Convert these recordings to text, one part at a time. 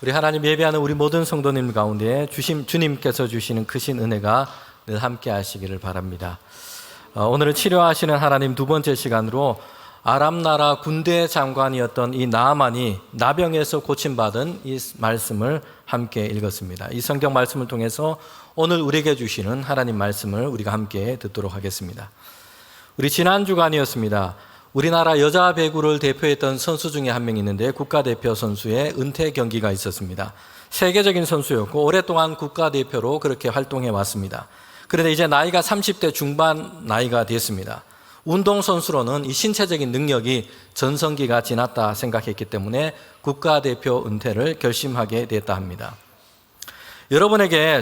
우리 하나님 예배하는 우리 모든 성도님 가운데 주님께서 주시는 크신 은혜가 늘 함께 하시기를 바랍니다. 오늘은 치료하시는 하나님 두 번째 시간으로 아람 나라 군대 장관이었던 이 나아만이 나병에서 고침받은 이 말씀을 함께 읽었습니다. 이 성경 말씀을 통해서 오늘 우리에게 주시는 하나님 말씀을 우리가 함께 듣도록 하겠습니다. 우리 지난 주간이었습니다. 우리나라 여자 배구를 대표했던 선수 중에 한 명이 있는데 국가대표 선수의 은퇴 경기가 있었습니다. 세계적인 선수였고 오랫동안 국가대표로 그렇게 활동해 왔습니다. 그런데 이제 나이가 30대 중반 나이가 됐습니다. 운동선수로는 이 신체적인 능력이 전성기가 지났다 생각했기 때문에 국가대표 은퇴를 결심하게 됐다 합니다.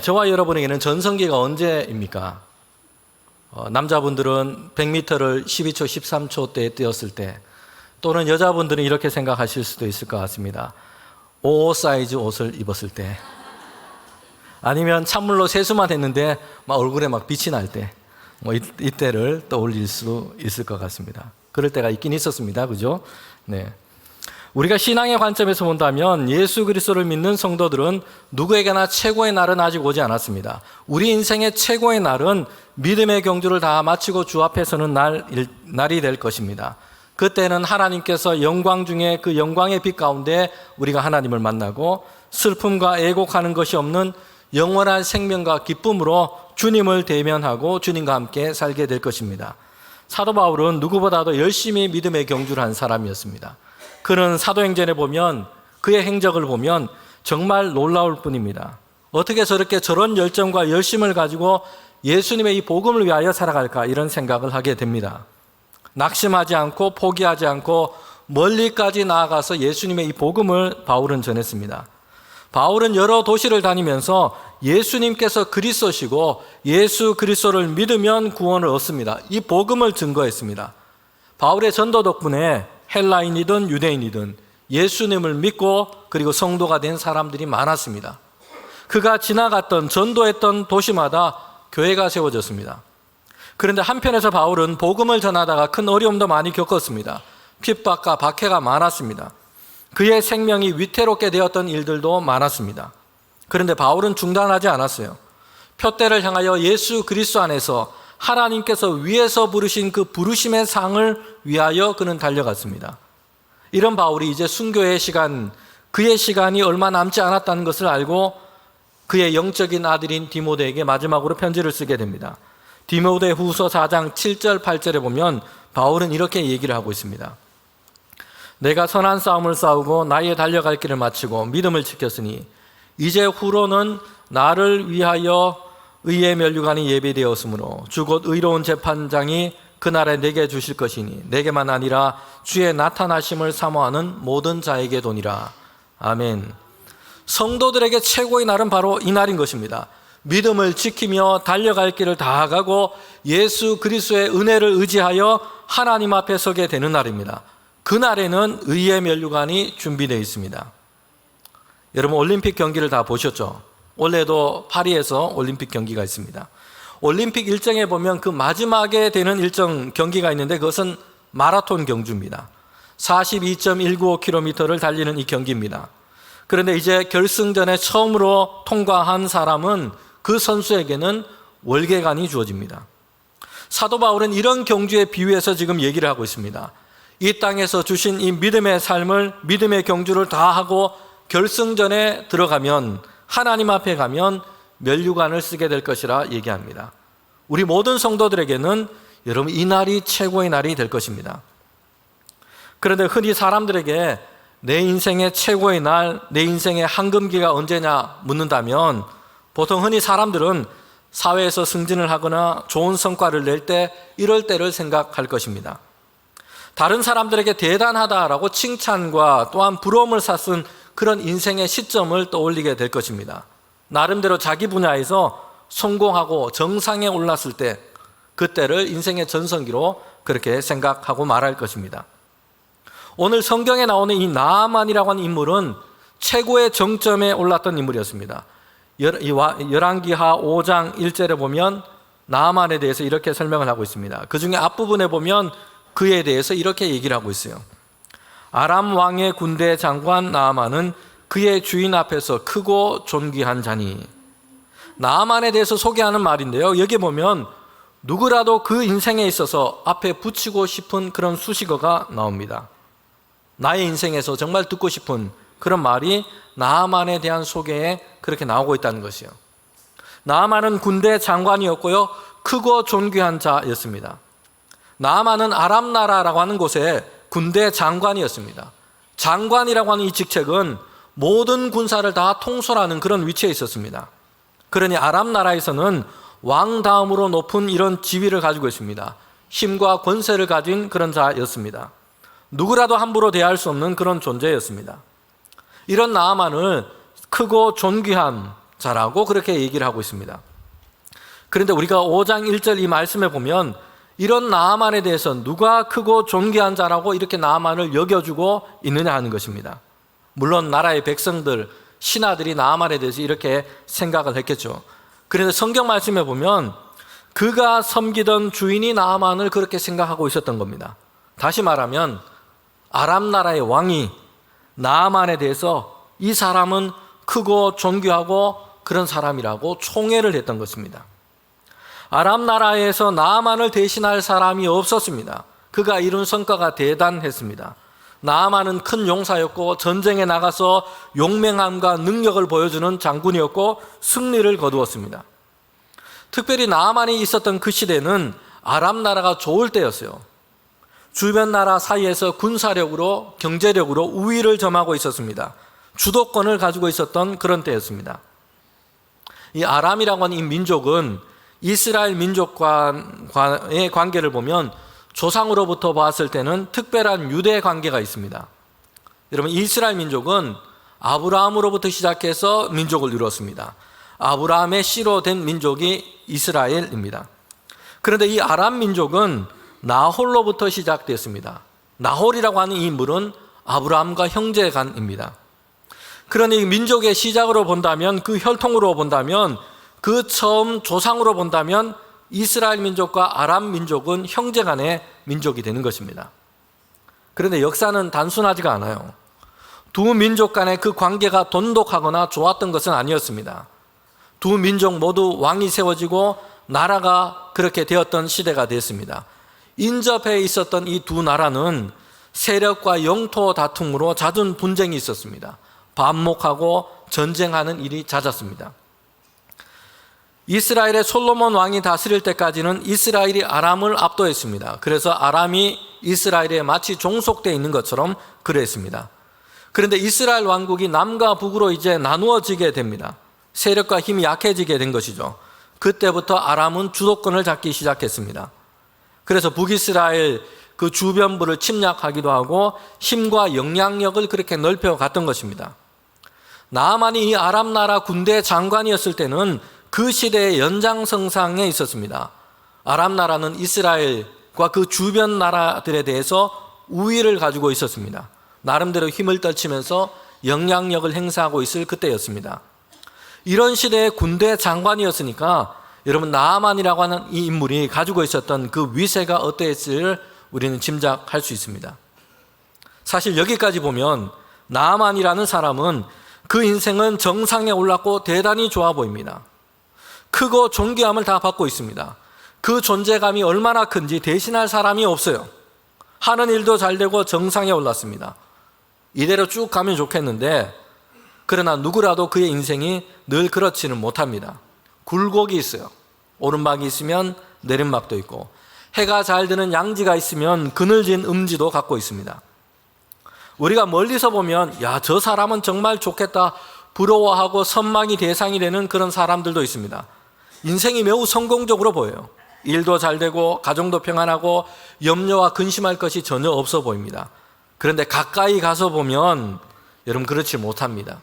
저와 여러분에게는 전성기가 언제입니까? 남자분들은 100m를 12초, 13초 때 뛰었을 때, 또는 여자분들은 이렇게 생각하실 수도 있을 것 같습니다. 55 사이즈 옷을 입었을 때, 아니면 찬물로 세수만 했는데 막 얼굴에 막 빛이 날 때, 이때를 떠올릴 수 있을 것 같습니다. 그럴 때가 있긴 있었습니다. 그죠? 네. 우리가 신앙의 관점에서 본다면 예수 그리스도를 믿는 성도들은 누구에게나 최고의 날은 아직 오지 않았습니다. 우리 인생의 최고의 날은 믿음의 경주를 다 마치고 주 앞에 서는 날이 될 것입니다. 그때는 하나님께서 영광 중에 그 영광의 빛 가운데 우리가 하나님을 만나고 슬픔과 애곡하는 것이 없는 영원한 생명과 기쁨으로 주님을 대면하고 주님과 함께 살게 될 것입니다. 사도 바울은 누구보다도 열심히 믿음의 경주를 한 사람이었습니다. 그는 사도행전에 보면 그의 행적을 보면 정말 놀라울 뿐입니다. 어떻게 저런 열정과 열심을 가지고 예수님의 이 복음을 위하여 살아갈까, 이런 생각을 하게 됩니다. 낙심하지 않고 포기하지 않고 멀리까지 나아가서 예수님의 이 복음을 바울은 전했습니다. 바울은 여러 도시를 다니면서 예수님께서 그리스도시고 예수 그리스도를 믿으면 구원을 얻습니다. 이 복음을 증거했습니다. 바울의 전도 덕분에 헬라인이든 유대인이든 예수님을 믿고 그리고 성도가 된 사람들이 많았습니다. 그가 지나갔던 전도했던 도시마다 교회가 세워졌습니다. 그런데 한편에서 바울은 복음을 전하다가 큰 어려움도 많이 겪었습니다. 핍박과 박해가 많았습니다. 그의 생명이 위태롭게 되었던 일들도 많았습니다. 그런데 바울은 중단하지 않았어요. 표대를 향하여 예수 그리스도 안에서 하나님께서 위에서 부르신 그 부르심의 상을 위하여 그는 달려갔습니다. 이런 바울이 이제 순교의 시간, 그의 시간이 얼마 남지 않았다는 것을 알고 그의 영적인 아들인 디모데에게 마지막으로 편지를 쓰게 됩니다. 디모데 후서 4장 7절 8절에 보면 바울은 이렇게 얘기를 하고 있습니다. 내가 선한 싸움을 싸우고 나의 달려갈 길을 마치고 믿음을 지켰으니 이제 후로는 나를 위하여 의의 면류관이 예비되었으므로 주 곧 의로운 재판장이 그날에 내게 주실 것이니 내게만 아니라 주의 나타나심을 사모하는 모든 자에게 도니라. 아멘. 성도들에게 최고의 날은 바로 이 날인 것입니다. 믿음을 지키며 달려갈 길을 다 가고 예수 그리스도의 은혜를 의지하여 하나님 앞에 서게 되는 날입니다. 그날에는 의의 면류관이 준비되어 있습니다. 여러분 올림픽 경기를 다 보셨죠? 올해도 파리에서 올림픽 경기가 있습니다. 올림픽 일정에 보면 그 마지막에 되는 일정 경기가 있는데 그것은 마라톤 경주입니다. 42.195km를 달리는 이 경기입니다. 그런데 이제 결승전에 처음으로 통과한 사람은 그 선수에게는 월계관이 주어집니다. 사도 바울은 이런 경주에 비유해서 지금 얘기를 하고 있습니다. 이 땅에서 주신 이 믿음의 삶을, 믿음의 경주를 다 하고 결승전에 들어가면, 하나님 앞에 가면 면류관을 쓰게 될 것이라 얘기합니다. 우리 모든 성도들에게는 여러분 이 날이 최고의 날이 될 것입니다. 그런데 흔히 사람들에게 내 인생의 최고의 날, 내 인생의 황금기가 언제냐 묻는다면 보통 흔히 사람들은 사회에서 승진을 하거나 좋은 성과를 낼 때, 이럴 때를 생각할 것입니다. 다른 사람들에게 대단하다라고 칭찬과 또한 부러움을 샀은 그런 인생의 시점을 떠올리게 될 것입니다. 나름대로 자기 분야에서 성공하고 정상에 올랐을 때, 그때를 인생의 전성기로 그렇게 생각하고 말할 것입니다. 오늘 성경에 나오는 이 나아만이라고 하는 인물은 최고의 정점에 올랐던 인물이었습니다. 열왕기하 5장 1절에 보면 나아만에 대해서 이렇게 설명을 하고 있습니다. 그 중에 앞부분에 보면 그에 대해서 이렇게 얘기를 하고 있어요. 아람 왕의 군대 장관 나아만은 그의 주인 앞에서 크고 존귀한 자니. 나아만에 대해서 소개하는 말인데요, 여기 보면 누구라도 그 인생에 있어서 앞에 붙이고 싶은 그런 수식어가 나옵니다. 나의 인생에서 정말 듣고 싶은 그런 말이 나아만에 대한 소개에 그렇게 나오고 있다는 것이요. 나아만은 군대 장관이었고요, 크고 존귀한 자였습니다. 나아만은 아람 나라라고 하는 곳에 군대 장관이었습니다. 장관이라고 하는 이 직책은 모든 군사를 다 통솔하는 그런 위치에 있었습니다. 그러니 아람 나라에서는 왕 다음으로 높은 이런 지위를 가지고 있습니다. 힘과 권세를 가진 그런 자였습니다. 누구라도 함부로 대할 수 없는 그런 존재였습니다. 이런 나아만을 크고 존귀한 자라고 그렇게 얘기를 하고 있습니다. 그런데 우리가 5장 1절 이 말씀에 보면 이런 나아만에 대해서 누가 크고 존귀한 자라고 이렇게 나아만을 여겨주고 있느냐 하는 것입니다. 물론 나라의 백성들, 신하들이 나아만에 대해서 이렇게 생각을 했겠죠. 그런데 성경 말씀에 보면 그가 섬기던 주인이 나아만을 그렇게 생각하고 있었던 겁니다. 다시 말하면 아람 나라의 왕이 나아만에 대해서 이 사람은 크고 존귀하고 그런 사람이라고 총애를 했던 것입니다. 아람 나라에서 나아만을 대신할 사람이 없었습니다. 그가 이룬 성과가 대단했습니다. 나아만은 큰 용사였고 전쟁에 나가서 용맹함과 능력을 보여주는 장군이었고 승리를 거두었습니다. 특별히 나아만이 있었던 그 시대는 아람 나라가 좋을 때였어요. 주변 나라 사이에서 군사력으로 경제력으로 우위를 점하고 있었습니다. 주도권을 가지고 있었던 그런 때였습니다. 이 아람이라고 하는 이 민족은 이스라엘 민족과의 관계를 보면 조상으로부터 봤을 때는 특별한 유대 관계가 있습니다. 여러분, 이스라엘 민족은 아브라함으로부터 시작해서 민족을 이루었습니다. 아브라함의 씨로 된 민족이 이스라엘입니다. 그런데 이 아람 민족은 나홀로부터 시작됐습니다. 나홀이라고 하는 이 인물은 아브라함과 형제간입니다. 그러니 민족의 시작으로 본다면, 그 혈통으로 본다면, 그 처음 조상으로 본다면 이스라엘 민족과 아람 민족은 형제간의 민족이 되는 것입니다. 그런데 역사는 단순하지가 않아요. 두 민족 간의 그 관계가 돈독하거나 좋았던 것은 아니었습니다. 두 민족 모두 왕이 세워지고 나라가 그렇게 되었던 시대가 됐습니다. 인접해 있었던 이 두 나라는 세력과 영토 다툼으로 잦은 분쟁이 있었습니다. 반목하고 전쟁하는 일이 잦았습니다. 이스라엘의 솔로몬 왕이 다스릴 때까지는 이스라엘이 아람을 압도했습니다. 그래서 아람이 이스라엘에 마치 종속되어 있는 것처럼 그랬습니다. 그런데 이스라엘 왕국이 남과 북으로 이제 나누어지게 됩니다. 세력과 힘이 약해지게 된 것이죠. 그때부터 아람은 주도권을 잡기 시작했습니다. 그래서 북이스라엘 그 주변부를 침략하기도 하고 힘과 영향력을 그렇게 넓혀갔던 것입니다. 나아만이 이 아람 나라 군대 장관이었을 때는 그 시대의 연장선상에 있었습니다. 아람 나라는 이스라엘과 그 주변 나라들에 대해서 우위를 가지고 있었습니다. 나름대로 힘을 떨치면서 영향력을 행사하고 있을 그때였습니다. 이런 시대의 군대 장관이었으니까 여러분, 나아만이라고 하는 이 인물이 가지고 있었던 그 위세가 어땠을지를 우리는 짐작할 수 있습니다. 사실 여기까지 보면 나아만이라는 사람은 그 인생은 정상에 올랐고 대단히 좋아 보입니다. 크고 존귀함을 다 받고 있습니다. 그 존재감이 얼마나 큰지 대신할 사람이 없어요. 하는 일도 잘 되고 정상에 올랐습니다. 이대로 쭉 가면 좋겠는데, 그러나 누구라도 그의 인생이 늘 그렇지는 못합니다. 굴곡이 있어요. 오른막이 있으면 내린막도 있고, 해가 잘 드는 양지가 있으면 그늘진 음지도 갖고 있습니다. 우리가 멀리서 보면 야, 저 사람은 정말 좋겠다 부러워하고 선망이 대상이 되는 그런 사람들도 있습니다. 인생이 매우 성공적으로 보여요. 일도 잘 되고 가정도 평안하고 염려와 근심할 것이 전혀 없어 보입니다. 그런데 가까이 가서 보면 여러분, 그렇지 못합니다.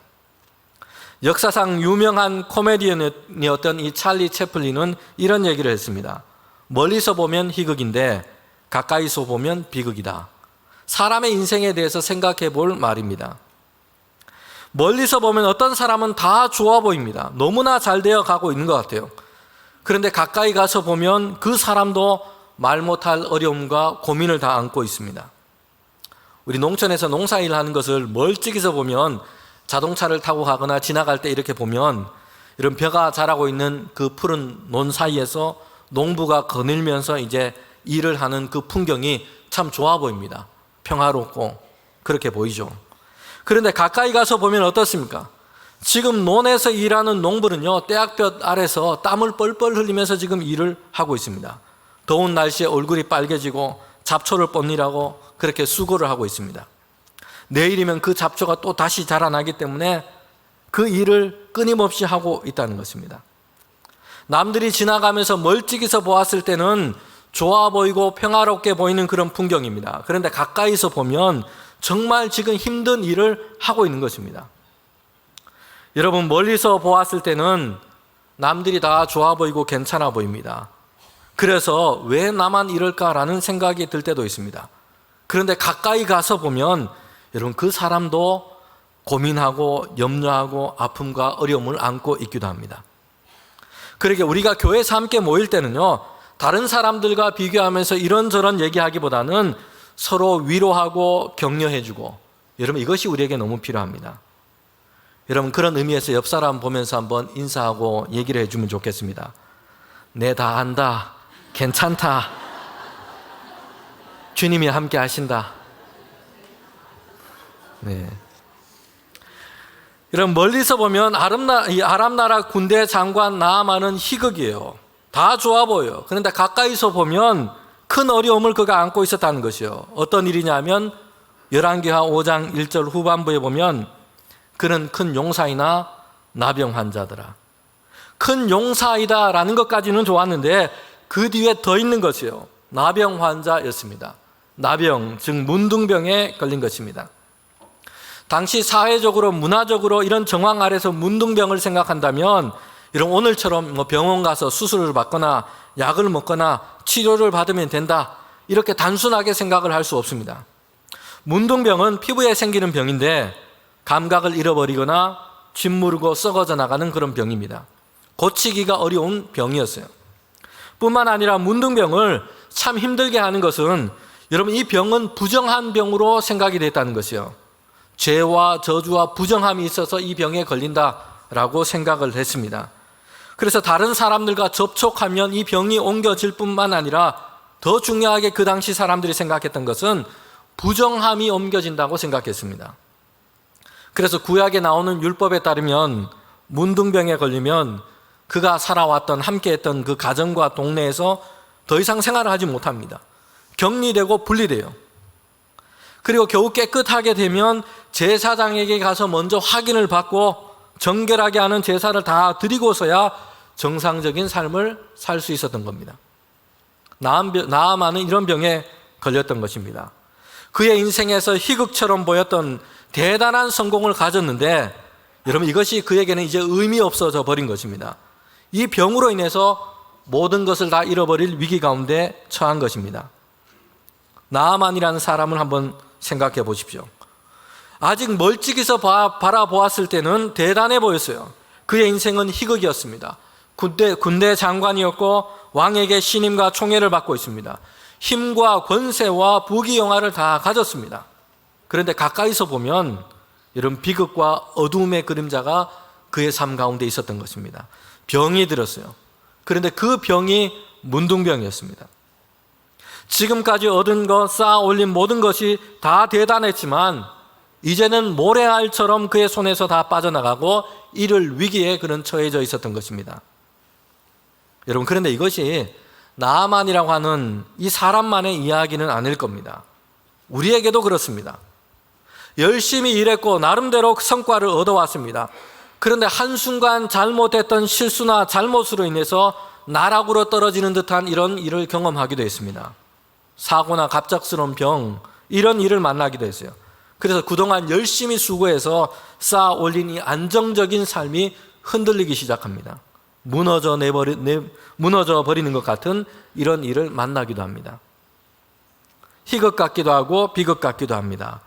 역사상 유명한 코미디언이었던 이 찰리 채플린은 이런 얘기를 했습니다. 멀리서 보면 희극인데 가까이서 보면 비극이다. 사람의 인생에 대해서 생각해 볼 말입니다. 멀리서 보면 어떤 사람은 다 좋아 보입니다. 너무나 잘 되어 가고 있는 것 같아요. 그런데 가까이 가서 보면 그 사람도 말 못할 어려움과 고민을 다 안고 있습니다. 우리 농촌에서 농사일 하는 것을 멀찍이서 보면 자동차를 타고 가거나 지나갈 때 이렇게 보면 이런 벼가 자라고 있는 그 푸른 논 사이에서 농부가 거닐면서 이제 일을 하는 그 풍경이 참 좋아 보입니다. 평화롭고 그렇게 보이죠. 그런데 가까이 가서 보면 어떻습니까? 지금 논에서 일하는 농부는요, 떼약볕 아래서 땀을 뻘뻘 흘리면서 지금 일을 하고 있습니다. 더운 날씨에 얼굴이 빨개지고 잡초를 뽑느라고 그렇게 수고를 하고 있습니다. 내일이면 그 잡초가 또 다시 자라나기 때문에 그 일을 끊임없이 하고 있다는 것입니다. 남들이 지나가면서 멀찍이서 보았을 때는 좋아 보이고 평화롭게 보이는 그런 풍경입니다. 그런데 가까이서 보면 정말 지금 힘든 일을 하고 있는 것입니다. 여러분, 멀리서 보았을 때는 남들이 다 좋아 보이고 괜찮아 보입니다. 그래서 왜 나만 이럴까라는 생각이 들 때도 있습니다. 그런데 가까이 가서 보면 여러분, 그 사람도 고민하고 염려하고 아픔과 어려움을 안고 있기도 합니다. 그러게 우리가 교회에서 함께 모일 때는요, 다른 사람들과 비교하면서 이런저런 얘기하기보다는 서로 위로하고 격려해주고, 여러분, 이것이 우리에게 너무 필요합니다. 여러분, 그런 의미에서 옆 사람 보면서 한번 인사하고 얘기를 해주면 좋겠습니다. 네, 다 안다. 괜찮다. 주님이 함께 하신다. 네. 여러분, 멀리서 보면 아람 나라 군대 장관 나아만은 희극이에요. 다 좋아 보여요. 그런데 가까이서 보면 큰 어려움을 그가 안고 있었다는 것이요. 어떤 일이냐면 열왕기하 5장 1절 후반부에 보면 그는 큰 용사이나 나병 환자더라. 큰 용사이다라는 것까지는 좋았는데 그 뒤에 더 있는 것이요. 나병 환자였습니다. 나병, 즉 문둥병에 걸린 것입니다. 당시 사회적으로 문화적으로 이런 정황 아래서 문둥병을 생각한다면 이런 오늘처럼 병원 가서 수술을 받거나 약을 먹거나 치료를 받으면 된다, 이렇게 단순하게 생각을 할 수 없습니다. 문둥병은 피부에 생기는 병인데 감각을 잃어버리거나 짓무르고 썩어져 나가는 그런 병입니다. 고치기가 어려운 병이었어요. 뿐만 아니라 문둥병을 참 힘들게 하는 것은 여러분, 이 병은 부정한 병으로 생각이 됐다는 것이요. 죄와 저주와 부정함이 있어서 이 병에 걸린다라고 생각을 했습니다. 그래서 다른 사람들과 접촉하면 이 병이 옮겨질 뿐만 아니라 더 중요하게 그 당시 사람들이 생각했던 것은 부정함이 옮겨진다고 생각했습니다. 그래서 구약에 나오는 율법에 따르면 문둥병에 걸리면 그가 살아왔던 함께했던 그 가정과 동네에서 더 이상 생활을 하지 못합니다. 격리되고 분리돼요. 그리고 겨우 깨끗하게 되면 제사장에게 가서 먼저 확인을 받고 정결하게 하는 제사를 다 드리고서야 정상적인 삶을 살 수 있었던 겁니다. 나아만은 이런 병에 걸렸던 것입니다. 그의 인생에서 희극처럼 보였던 대단한 성공을 가졌는데 여러분, 이것이 그에게는 이제 의미 없어져 버린 것입니다. 이 병으로 인해서 모든 것을 다 잃어버릴 위기 가운데 처한 것입니다. 나아만이라는 사람을 한번 생각해 보십시오. 아직 멀찍이서 바라보았을 때는 대단해 보였어요. 그의 인생은 희극이었습니다. 군대 장관이었고 왕에게 신임과 총애를 받고 있습니다. 힘과 권세와 부귀영화를 다 가졌습니다. 그런데 가까이서 보면 이런 비극과 어두움의 그림자가 그의 삶 가운데 있었던 것입니다. 병이 들었어요. 그런데 그 병이 문둥병이었습니다. 지금까지 얻은 것, 쌓아 올린 모든 것이 다 대단했지만 이제는 모래알처럼 그의 손에서 다 빠져나가고 이를 위기에 그는 처해져 있었던 것입니다. 여러분, 그런데 이것이 나아만이라고 하는 이 사람만의 이야기는 아닐 겁니다. 우리에게도 그렇습니다. 열심히 일했고 나름대로 성과를 얻어왔습니다. 그런데 한순간 잘못했던 실수나 잘못으로 인해서 나락으로 떨어지는 듯한 이런 일을 경험하기도 했습니다. 사고나 갑작스러운 병, 이런 일을 만나기도 했어요. 그래서 그동안 열심히 수고해서 쌓아 올린 이 안정적인 삶이 흔들리기 시작합니다. 무너져 버리는 것 같은 이런 일을 만나기도 합니다. 희극 같기도 하고 비극 같기도 합니다.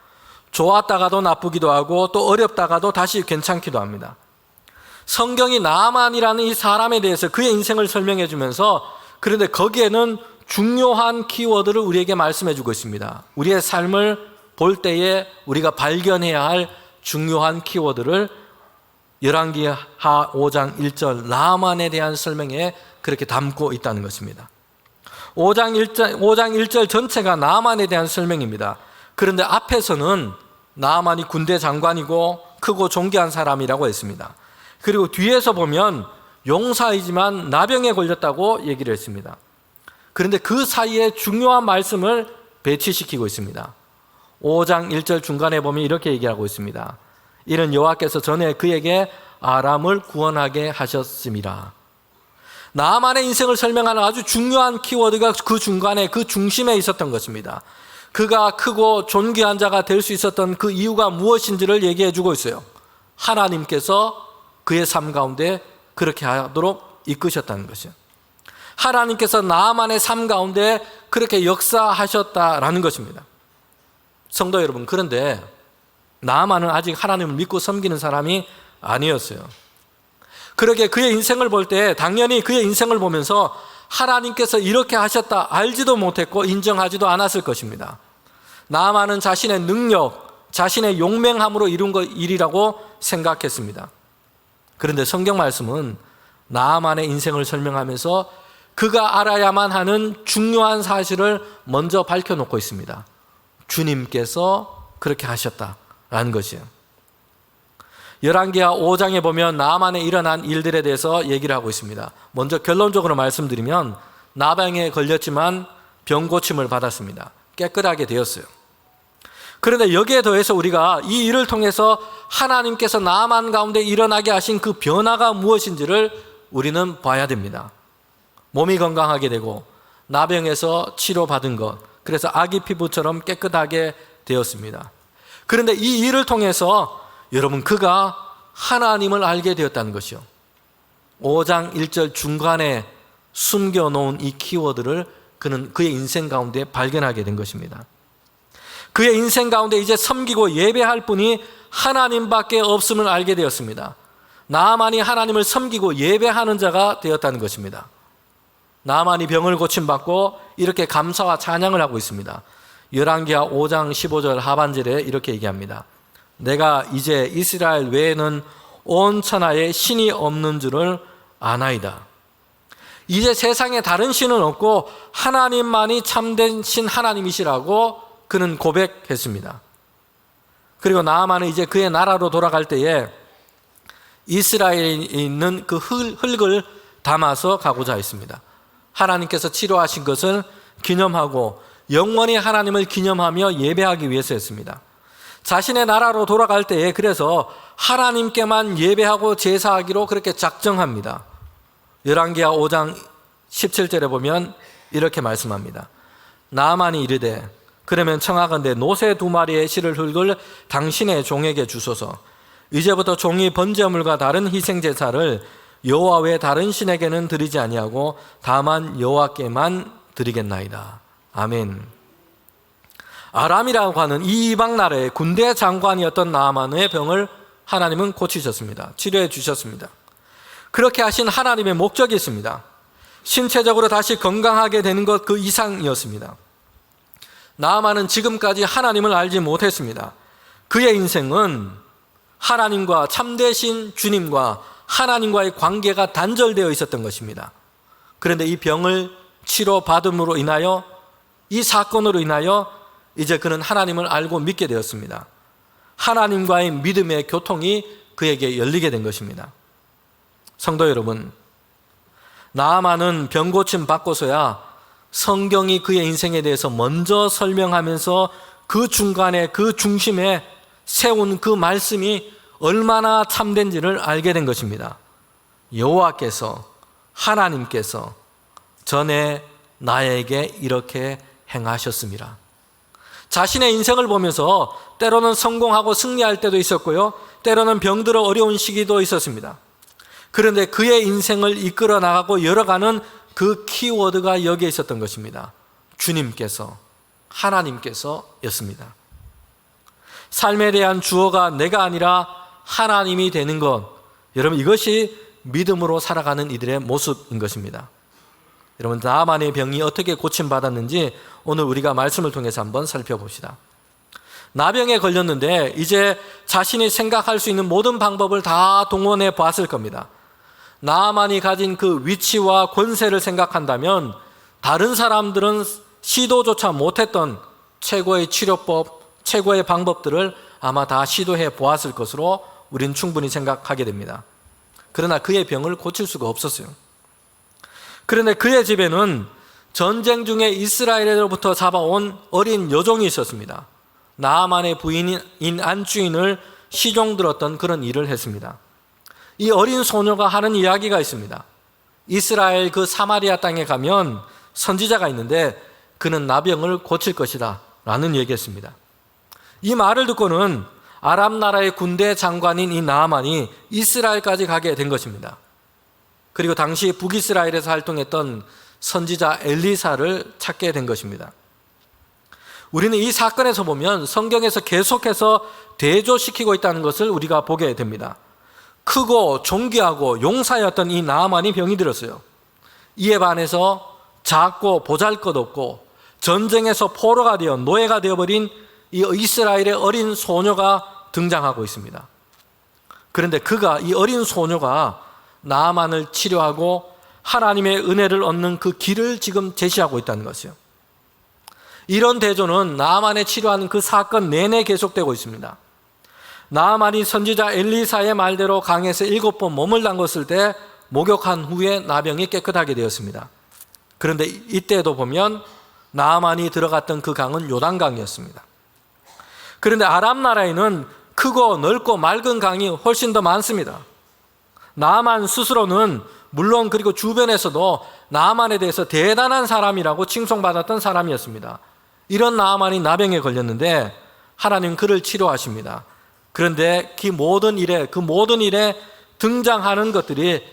좋았다가도 나쁘기도 하고 또 어렵다가도 다시 괜찮기도 합니다. 성경이 나아만이라는 이 사람에 대해서 그의 인생을 설명해 주면서 그런데 거기에는 중요한 키워드를 우리에게 말씀해 주고 있습니다. 우리의 삶을 볼 때에 우리가 발견해야 할 중요한 키워드를 열왕기하 5장 1절 나만에 대한 설명에 그렇게 담고 있다는 것입니다. 5장 1절 전체가 나만에 대한 설명입니다. 그런데 앞에서는 나만이 군대 장관이고 크고 존귀한 사람이라고 했습니다. 그리고 뒤에서 보면 용사이지만 나병에 걸렸다고 얘기를 했습니다. 그런데 그 사이에 중요한 말씀을 배치시키고 있습니다. 5장 1절 중간에 보면 이렇게 얘기하고 있습니다. 이는 여호와께서 전에 그에게 아람을 구원하게 하셨음이라. 나만의 인생을 설명하는 아주 중요한 키워드가 그 중간에, 그 중심에 있었던 것입니다. 그가 크고 존귀한 자가 될 수 있었던 그 이유가 무엇인지를 얘기해 주고 있어요. 하나님께서 그의 삶 가운데 그렇게 하도록 이끄셨다는 것이요. 하나님께서 나만의 삶 가운데 그렇게 역사하셨다라는 것입니다. 성도 여러분, 그런데 나만은 아직 하나님을 믿고 섬기는 사람이 아니었어요. 그러게 그의 인생을 볼 때 당연히 그의 인생을 보면서 하나님께서 이렇게 하셨다 알지도 못했고 인정하지도 않았을 것입니다. 나만은 자신의 능력, 자신의 용맹함으로 이룬 일이라고 생각했습니다. 그런데 성경 말씀은 나만의 인생을 설명하면서 그가 알아야만 하는 중요한 사실을 먼저 밝혀놓고 있습니다. 주님께서 그렇게 하셨다라는 것이에요. 열왕기하 5장에 보면 나만에 일어난 일들에 대해서 얘기를 하고 있습니다. 먼저 결론적으로 말씀드리면 나병에 걸렸지만 병 고침을 받았습니다. 깨끗하게 되었어요. 그런데 여기에 더해서 우리가 이 일을 통해서 하나님께서 나만 가운데 일어나게 하신 그 변화가 무엇인지를 우리는 봐야 됩니다. 몸이 건강하게 되고 나병에서 치료받은 것, 그래서 아기 피부처럼 깨끗하게 되었습니다. 그런데 이 일을 통해서 여러분, 그가 하나님을 알게 되었다는 것이요. 5장 1절 중간에 숨겨놓은 이 키워드를 그는 그의 인생 가운데 발견하게 된 것입니다. 그의 인생 가운데 이제 섬기고 예배할 분이 하나님밖에 없음을 알게 되었습니다. 나만이 하나님을 섬기고 예배하는 자가 되었다는 것입니다. 나만이 병을 고침받고 이렇게 감사와 찬양을 하고 있습니다. 열왕기하 5장 15절 하반절에 이렇게 얘기합니다. 내가 이제 이스라엘 외에는 온 천하에 신이 없는 줄을 아나이다. 이제 세상에 다른 신은 없고 하나님만이 참된 신 하나님이시라고 그는 고백했습니다. 그리고 나아만은 이제 그의 나라로 돌아갈 때에 이스라엘에 있는 그 흙을 담아서 가고자 했습니다. 하나님께서 치료하신 것을 기념하고 영원히 하나님을 기념하며 예배하기 위해서였습니다. 자신의 나라로 돌아갈 때에 그래서 하나님께만 예배하고 제사하기로 그렇게 작정합니다. 열왕기하 5장 17절에 보면 이렇게 말씀합니다. 나아만이 이르되 그러면 청하건대 노새 2마리의 실을 흙을 당신의 종에게 주소서. 이제부터 종이 번제물과 다른 희생제사를 여호와 외 다른 신에게는 드리지 아니하고 다만 여호와께만 드리겠나이다. 아멘. 아람이라고 하는 이 이방 나라의 군대 장관이었던 나아만의 병을 하나님은 고치셨습니다. 치료해 주셨습니다. 그렇게 하신 하나님의 목적이 있습니다. 신체적으로 다시 건강하게 되는 것 그 이상이었습니다. 나아만은 지금까지 하나님을 알지 못했습니다. 그의 인생은 하나님과 참되신 주님과 하나님과의 관계가 단절되어 있었던 것입니다. 그런데 이 병을 치료받음으로 인하여 이 사건으로 인하여 이제 그는 하나님을 알고 믿게 되었습니다. 하나님과의 믿음의 교통이 그에게 열리게 된 것입니다. 성도 여러분, 나아만은 병 고침 받고서야 성경이 그의 인생에 대해서 먼저 설명하면서 그 중간에 그 중심에 세운 그 말씀이 얼마나 참된지를 알게 된 것입니다. 여호와께서 하나님께서 전에 나에게 이렇게 행하셨습니다. 자신의 인생을 보면서 때로는 성공하고 승리할 때도 있었고요, 때로는 병들어 어려운 시기도 있었습니다. 그런데 그의 인생을 이끌어 나가고 열어가는 그 키워드가 여기에 있었던 것입니다. 주님께서, 하나님께서였습니다. 삶에 대한 주어가 내가 아니라 하나님이 되는 것, 여러분 이것이 믿음으로 살아가는 이들의 모습인 것입니다. 여러분, 나아만의 병이 어떻게 고침받았는지 오늘 우리가 말씀을 통해서 한번 살펴봅시다. 나병에 걸렸는데 이제 자신이 생각할 수 있는 모든 방법을 다 동원해 보았을 겁니다. 나아만이 가진 그 위치와 권세를 생각한다면 다른 사람들은 시도조차 못했던 최고의 치료법, 최고의 방법들을 아마 다 시도해 보았을 것으로 우리는 충분히 생각하게 됩니다. 그러나 그의 병을 고칠 수가 없었어요. 그런데 그의 집에는 전쟁 중에 이스라엘로부터 잡아온 어린 여종이 있었습니다. 나아만의 부인인 안주인을 시종 들었던 그런 일을 했습니다. 이 어린 소녀가 하는 이야기가 있습니다. 이스라엘 그 사마리아 땅에 가면 선지자가 있는데 그는 나병을 고칠 것이다 라는 얘기했습니다. 이 말을 듣고는 아람 나라의 군대 장관인 이 나아만이 이스라엘까지 가게 된 것입니다. 그리고 당시 북이스라엘에서 활동했던 선지자 엘리사를 찾게 된 것입니다. 우리는 이 사건에서 보면 성경에서 계속해서 대조시키고 있다는 것을 우리가 보게 됩니다. 크고 존귀하고 용사였던 이 나아만이 병이 들었어요. 이에 반해서 작고 보잘것없고 전쟁에서 포로가 되어 노예가 되어버린 이 이스라엘의 어린 소녀가 등장하고 있습니다. 그런데 이 어린 소녀가 나아만을 치료하고 하나님의 은혜를 얻는 그 길을 지금 제시하고 있다는 것이요. 이런 대조는 나아만의 치료하는 그 사건 내내 계속되고 있습니다. 나아만이 선지자 엘리사의 말대로 강에서 7번 몸을 담궜을 때 목욕한 후에 나병이 깨끗하게 되었습니다. 그런데 이때도 보면 나아만이 들어갔던 그 강은 요단강이었습니다. 그런데 아람 나라에는 크고 넓고 맑은 강이 훨씬 더 많습니다. 나아만 스스로는 물론 그리고 주변에서도 나아만에 대해서 대단한 사람이라고 칭송받았던 사람이었습니다. 이런 나아만이 나병에 걸렸는데 하나님 그를 치료하십니다. 그런데 그 모든 일에 등장하는 것들이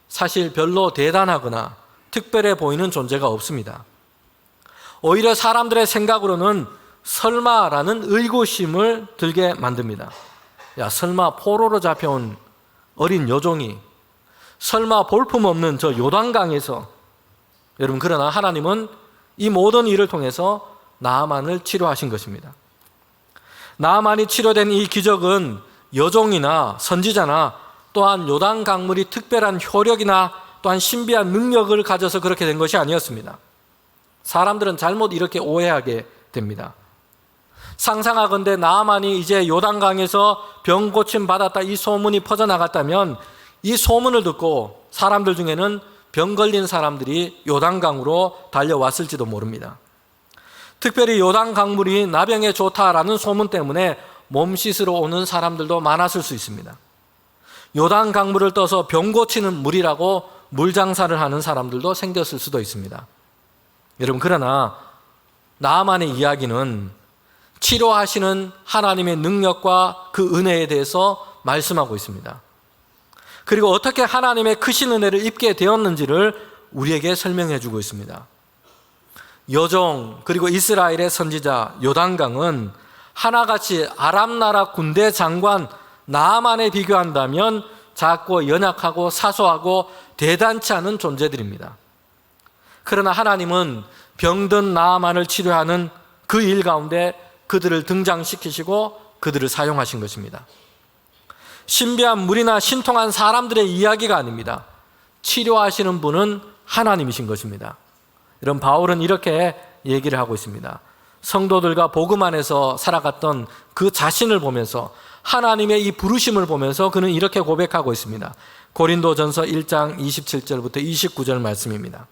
사실 별로 대단하거나 특별해 보이는 존재가 없습니다. 오히려 사람들의 생각으로는 설마라는 의구심을 들게 만듭니다. 야, 설마 포로로 잡혀온 어린 여종이 설마 볼품없는 저 요단강에서, 여러분, 그러나 하나님은 이 모든 일을 통해서 나아만을 치료하신 것입니다. 나아만이 치료된 이 기적은 여종이나 선지자나 또한 요단 강물이 특별한 효력이나 또한 신비한 능력을 가져서 그렇게 된 것이 아니었습니다. 사람들은 잘못 이렇게 오해하게 됩니다. 상상하건대 나아만이 이제 요단강에서 병 고침 받았다 이 소문이 퍼져나갔다면 이 소문을 듣고 사람들 중에는 병 걸린 사람들이 요단강으로 달려왔을지도 모릅니다. 특별히 요단강물이 나병에 좋다라는 소문 때문에 몸 씻으러 오는 사람들도 많았을 수 있습니다. 요단강물을 떠서 병 고치는 물이라고 물장사를 하는 사람들도 생겼을 수도 있습니다. 여러분, 그러나 나아만의 이야기는 치료하시는 하나님의 능력과 그 은혜에 대해서 말씀하고 있습니다. 그리고 어떻게 하나님의 크신 은혜를 입게 되었는지를 우리에게 설명해 주고 있습니다. 여종 그리고 이스라엘의 선지자 요단강은 하나같이 아람 나라 군대 장관 나아만에 비교한다면 작고 연약하고 사소하고 대단치 않은 존재들입니다. 그러나 하나님은 병든 나아만을 치료하는 그 일 가운데 그들을 등장시키시고 그들을 사용하신 것입니다. 신비한 물이나 신통한 사람들의 이야기가 아닙니다. 치료하시는 분은 하나님이신 것입니다. 이런 바울은 이렇게 얘기를 하고 있습니다. 성도들과 복음 안에서 살아갔던 그 자신을 보면서 하나님의 이 부르심을 보면서 그는 이렇게 고백하고 있습니다. 고린도전서 1장 27절부터 29절 말씀입니다.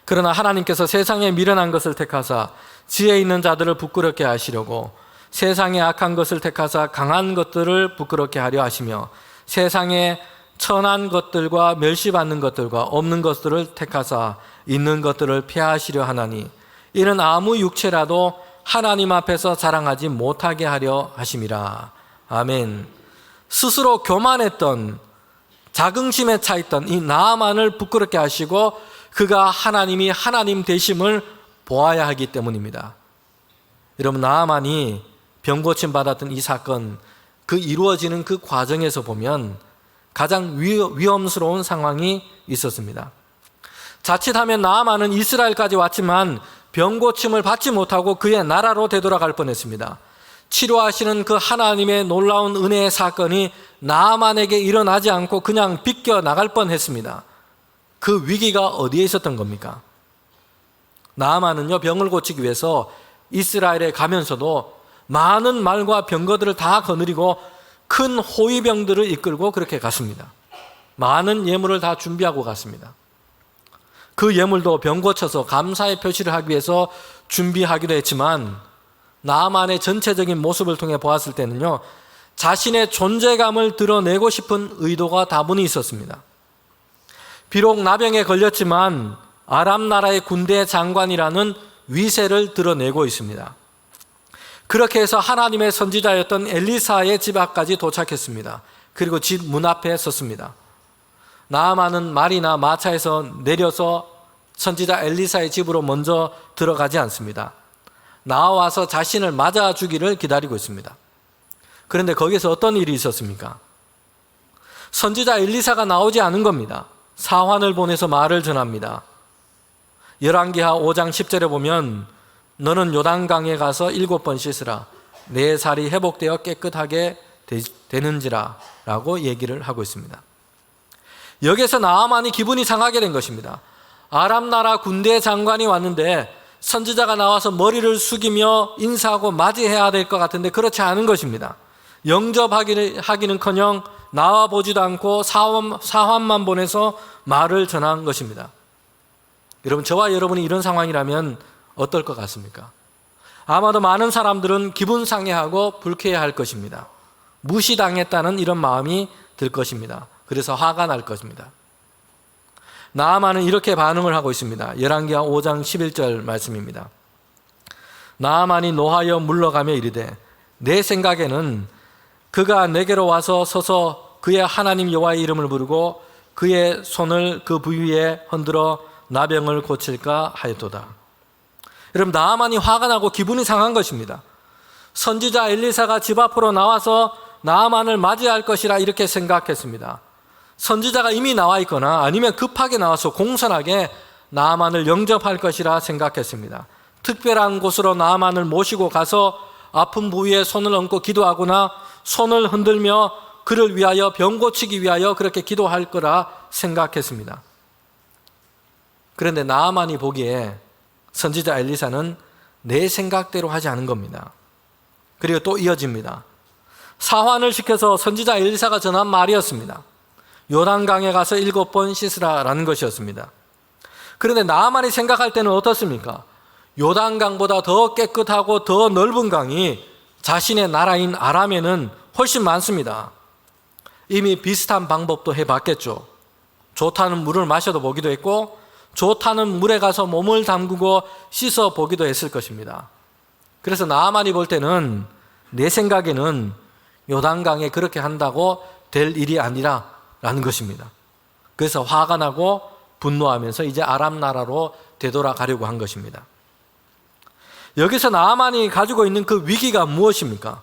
그러나 하나님께서 세상에 미련한 것을 택하사 지혜 있는 자들을 부끄럽게 하시려고 세상에 악한 것을 택하사 강한 것들을 부끄럽게 하려 하시며 세상에 천한 것들과 멸시받는 것들과 없는 것들을 택하사 있는 것들을 폐하시려 하나니 이는 아무 육체라도 하나님 앞에서 자랑하지 못하게 하려 하심이라. 아멘. 스스로 교만했던 자긍심에 차 있던 이 나아만을 부끄럽게 하시고 그가 하나님이 하나님 되심을 보아야 하기 때문입니다. 여러분, 나아만이 병고침 받았던 이 사건, 그 이루어지는 그 과정에서 보면 가장 위험스러운 상황이 있었습니다. 자칫하면 나아만은 이스라엘까지 왔지만 병고침을 받지 못하고 그의 나라로 되돌아갈 뻔했습니다. 치료하시는 그 하나님의 놀라운 은혜의 사건이 나아만에게 일어나지 않고 그냥 비껴 나갈 뻔했습니다. 그 위기가 어디에 있었던 겁니까? 나아만은요, 병을 고치기 위해서 이스라엘에 가면서도 많은 말과 병거들을 다 거느리고 큰 호위병들을 이끌고 그렇게 갔습니다. 많은 예물을 다 준비하고 갔습니다. 그 예물도 병 고쳐서 감사의 표시를 하기 위해서 준비하기도 했지만 나아만의 전체적인 모습을 통해 보았을 때는요, 자신의 존재감을 드러내고 싶은 의도가 다분히 있었습니다. 비록 나병에 걸렸지만 아람 나라의 군대 장관이라는 위세를 드러내고 있습니다. 그렇게 해서 하나님의 선지자였던 엘리사의 집 앞까지 도착했습니다. 그리고 집 문 앞에 섰습니다. 나아만은 말이나 마차에서 내려서 선지자 엘리사의 집으로 먼저 들어가지 않습니다. 나와서 자신을 맞아주기를 기다리고 있습니다. 그런데 거기서 어떤 일이 있었습니까? 선지자 엘리사가 나오지 않은 겁니다. 사환을 보내서 말을 전합니다. 열왕기하 5장 10절에 보면 너는 요단강에 가서 7번 씻으라. 내 살이 회복되어 깨끗하게 되는지라 라고 얘기를 하고 있습니다. 여기서 나아만이 기분이 상하게 된 것입니다. 아람 나라 군대 장관이 왔는데 선지자가 나와서 머리를 숙이며 인사하고 맞이해야 될 것 같은데 그렇지 않은 것입니다. 영접하기는커녕 나와 보지도 않고 사환만 보내서 말을 전한 것입니다. 여러분, 저와 여러분이 이런 상황이라면 어떨 것 같습니까? 아마도 많은 사람들은 기분 상해하고 불쾌해할 것입니다. 무시당했다는 이런 마음이 들 것입니다. 그래서 화가 날 것입니다. 나아만은 이렇게 반응을 하고 있습니다. 열왕기하 5장 11절 말씀입니다. 나아만이 노하여 물러가며 이르되 내 생각에는 그가 내게로 와서 서서 그의 하나님 여호와의 이름을 부르고 그의 손을 그 부위에 흔들어 나병을 고칠까 하였도다. 여러분, 나아만이 화가 나고 기분이 상한 것입니다. 선지자 엘리사가 집 앞으로 나와서 나아만을 맞이할 것이라 이렇게 생각했습니다. 선지자가 이미 나와 있거나 아니면 급하게 나와서 공손하게 나아만을 영접할 것이라 생각했습니다. 특별한 곳으로 나아만을 모시고 가서 아픈 부위에 손을 얹고 기도하거나 손을 흔들며 그를 위하여 병 고치기 위하여 그렇게 기도할 거라 생각했습니다. 그런데 나아만이 보기에 선지자 엘리사는 내 생각대로 하지 않은 겁니다. 그리고 또 이어집니다. 사환을 시켜서 선지자 엘리사가 전한 말이었습니다. 요단강에 가서 7번 씻으라라는 것이었습니다. 그런데 나아만이 생각할 때는 어떻습니까? 요단강보다 더 깨끗하고 더 넓은 강이 자신의 나라인 아람에는 훨씬 많습니다. 이미 비슷한 방법도 해봤겠죠. 좋다는 물을 마셔도 보기도 했고 좋다는 물에 가서 몸을 담그고 씻어 보기도 했을 것입니다. 그래서 나아만이 볼 때는 내 생각에는 요단강에 그렇게 한다고 될 일이 아니라 라는 것입니다. 그래서 화가 나고 분노하면서 이제 아람 나라로 되돌아가려고 한 것입니다. 여기서 나아만이 가지고 있는 그 위기가 무엇입니까?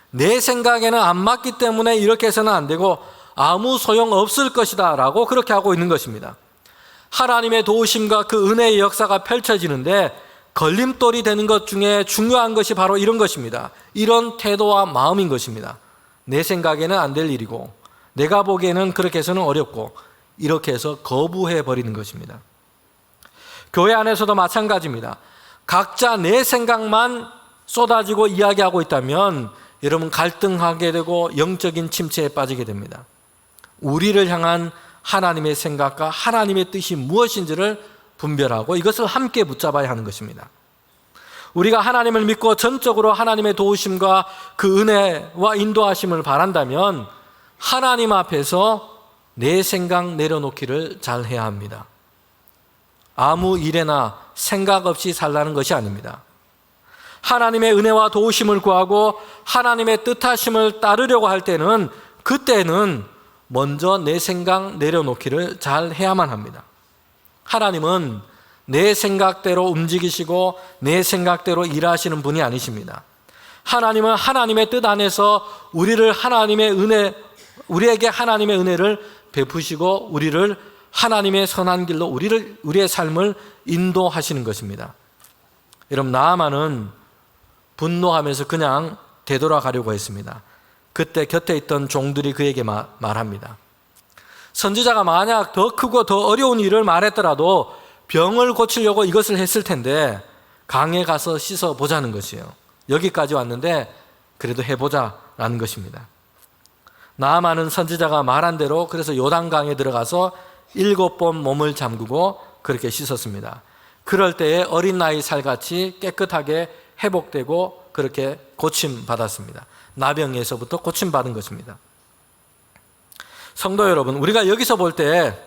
내 생각에는 안 맞기 때문에 이렇게 해서는 안 되고 아무 소용 없을 것이다 라고 그렇게 하고 있는 것입니다. 하나님의 도우심과 그 은혜의 역사가 펼쳐지는데 걸림돌이 되는 것 중에 중요한 것이 바로 이런 것입니다. 이런 태도와 마음인 것입니다. 내 생각에는 안 될 일이고 내가 보기에는 그렇게 해서는 어렵고 이렇게 해서 거부해 버리는 것입니다. 교회 안에서도 마찬가지입니다. 각자 내 생각만 쏟아지고 이야기하고 있다면 여러분 갈등하게 되고 영적인 침체에 빠지게 됩니다. 우리를 향한 하나님의 생각과 하나님의 뜻이 무엇인지를 분별하고 이것을 함께 붙잡아야 하는 것입니다. 우리가 하나님을 믿고 전적으로 하나님의 도우심과 그 은혜와 인도하심을 바란다면 하나님 앞에서 내 생각 내려놓기를 잘 해야 합니다. 아무 일에나 생각 없이 살라는 것이 아닙니다. 하나님의 은혜와 도우심을 구하고 하나님의 뜻하심을 따르려고 할 때는 그때는 먼저 내 생각 내려놓기를 잘 해야만 합니다. 하나님은 내 생각대로 움직이시고 내 생각대로 일하시는 분이 아니십니다. 하나님은 하나님의 뜻 안에서 우리에게 하나님의 은혜를 베푸시고 우리를 하나님의 선한 길로 우리의 삶을 인도하시는 것입니다. 여러분, 나아만은 분노하면서 그냥 되돌아가려고 했습니다. 그때 곁에 있던 종들이 그에게 말합니다. 선지자가 만약 더 크고 더 어려운 일을 말했더라도 병을 고치려고 이것을 했을 텐데 강에 가서 씻어 보자는 것이에요. 여기까지 왔는데 그래도 해보자라는 것입니다. 나아만은 선지자가 말한 대로 그래서 요단강에 들어가서 7번 몸을 잠그고 그렇게 씻었습니다. 그럴 때에 어린 나이 살같이 깨끗하게 회복되고 그렇게 고침받았습니다. 나병에서부터 고침받은 것입니다. 성도 여러분, 우리가 여기서 볼 때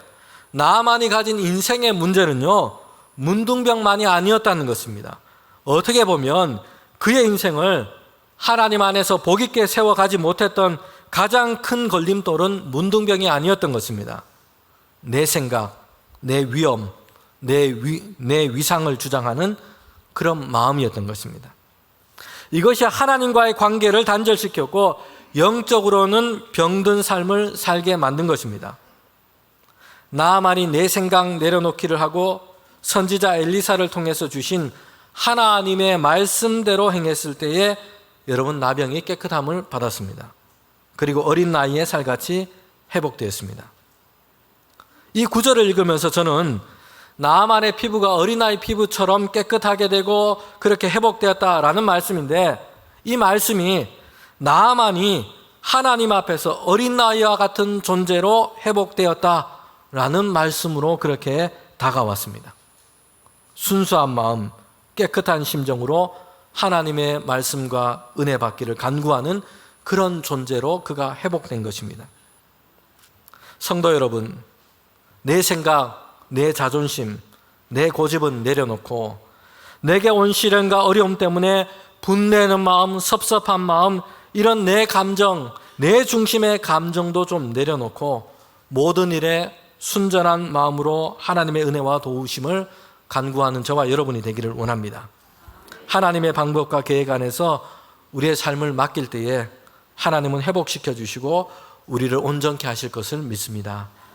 나아만이 가진 인생의 문제는요, 문둥병만이 아니었다는 것입니다. 어떻게 보면 그의 인생을 하나님 안에서 복 있게 세워가지 못했던 가장 큰 걸림돌은 문둥병이 아니었던 것입니다. 내 생각, 내 위험, 내 위상을 주장하는 그런 마음이었던 것입니다. 이것이 하나님과의 관계를 단절시켰고 영적으로는 병든 삶을 살게 만든 것입니다. 나아만이 내 생각 내려놓기를 하고 선지자 엘리사를 통해서 주신 하나님의 말씀대로 행했을 때에 여러분 나병이 깨끗함을 받았습니다. 그리고 어린 나이에 살같이 회복되었습니다. 이 구절을 읽으면서 저는 나아만의 피부가 어린아이 피부처럼 깨끗하게 되고 그렇게 회복되었다라는 말씀인데, 이 말씀이 나아만이 하나님 앞에서 어린아이와 같은 존재로 회복되었다라는 말씀으로 그렇게 다가왔습니다. 순수한 마음, 깨끗한 심정으로 하나님의 말씀과 은혜 받기를 간구하는 그런 존재로 그가 회복된 것입니다. 성도 여러분, 내 생각, 내 자존심, 내 고집은 내려놓고 내게 온 시련과 어려움 때문에 분내는 마음, 섭섭한 마음, 이런 내 감정, 내 중심의 감정도 좀 내려놓고 모든 일에 순전한 마음으로 하나님의 은혜와 도우심을 간구하는 저와 여러분이 되기를 원합니다. 하나님의 방법과 계획 안에서 우리의 삶을 맡길 때에 하나님은 회복시켜 주시고 우리를 온전케 하실 것을 믿습니다.